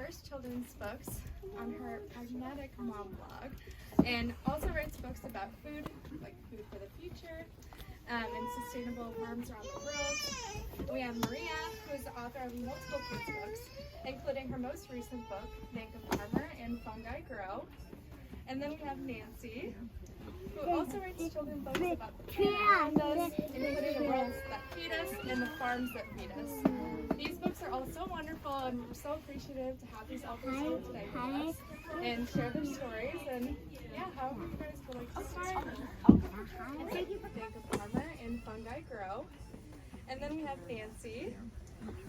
first children's books on her pragmatic mom blog, and also writes books about food, like food for the future, and sustainable farms around the world. We have Maria, who is the author of multiple kids books, including her most recent book, Make a Farmer and Fungi Grow. And then we have Nancy, who also writes children's books about the planet around us, including the worlds that feed us and the farms that feed us. These books are all so wonderful, and we're so appreciative to have these authors here today with us and share their stories. And yeah, however you guys would like to start. Make a Farmer and Fungi Grow. And then we have Nancy,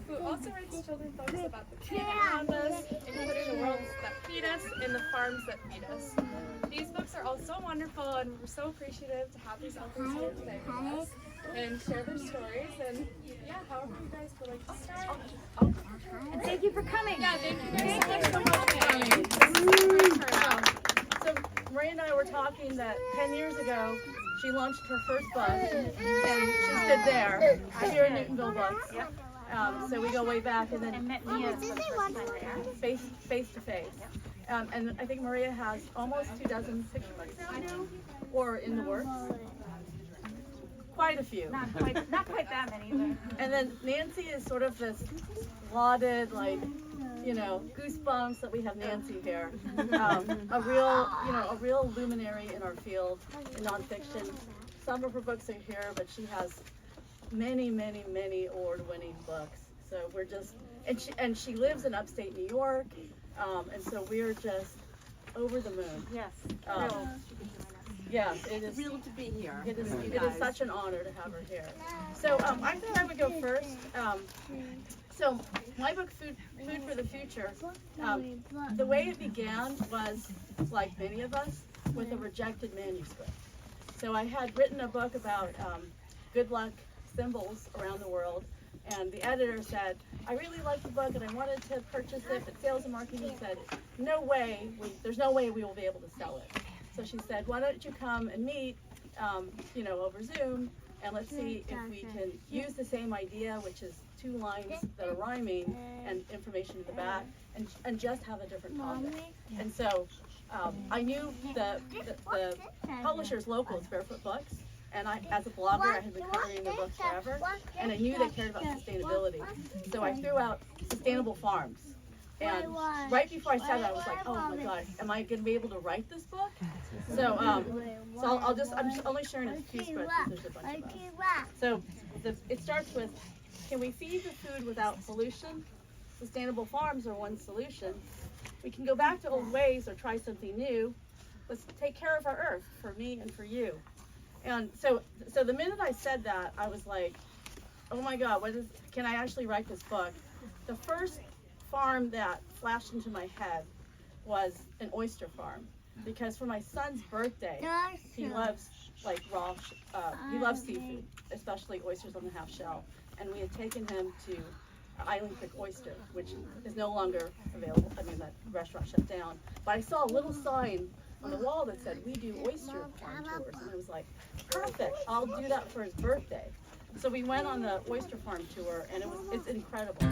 who also writes children's books about the planet around us, including the worlds that feed us and the farms that feed us. These books are all so wonderful, and we're so appreciative to have these authors here today with us and share their stories. And yeah, however you guys would like to start. And thank you for coming. Yeah, thank you guys so much for coming. This is a great turnout. So Maria and I were talking that 10 years ago, she launched her first book, and she stood there here in Newtonville Books. So we go way back, and then met Mia for the first time there. face to face. And I think Maria has almost 24 picture books now, or in the works. Quite a few. Not quite that many. But. And then Nancy is sort of this lauded, like, you know, goosebumps that we have Nancy here. A real luminary in our field in nonfiction. Some of her books are here, but she has many award-winning books. So we're just, and she lives in upstate New York, and so we're just over the moon. Yes. Yeah, it is Thrilled to be here. It is such an honor to have her here. So I thought I would go first. So my book, Food for the Future, the way it began was, like many of us, with a rejected manuscript. So I had written a book about good luck symbols around the world, and the editor said, I really liked the book and I wanted to purchase it, but sales and marketing said, there's no way we will be able to sell it. So she said, why don't you come and meet, over Zoom, and let's see if we can use the same idea, which is 2 lines that are rhyming and information in the back, and just have a different topic. And so I knew the publisher's local is Barefoot Books, and I, as a blogger, I had been covering their books forever, and I knew they cared about sustainability. So I threw out sustainable farms. And right before I said that, I was like, oh my God, am I going to be able to write this book? So, I'm just only sharing a few spreads because there's a bunch of us. So it starts with, can we feed the food without pollution? Sustainable farms are one solution. We can go back to old ways or try something new. Let's take care of our earth for me and for you. And so the minute I said that, I was like, oh my God, can I actually write this book? The first farm that flashed into my head was an oyster farm, because for my son's birthday, he loves he loves seafood, especially oysters on the half shell, and we had taken him to Island Creek Oyster, which is no longer available. I mean, that restaurant shut down, but I saw a little sign on the wall that said, we do oyster farm tours, and I was like, perfect, I'll do that for his birthday. So we went on the oyster farm tour, and it's incredible.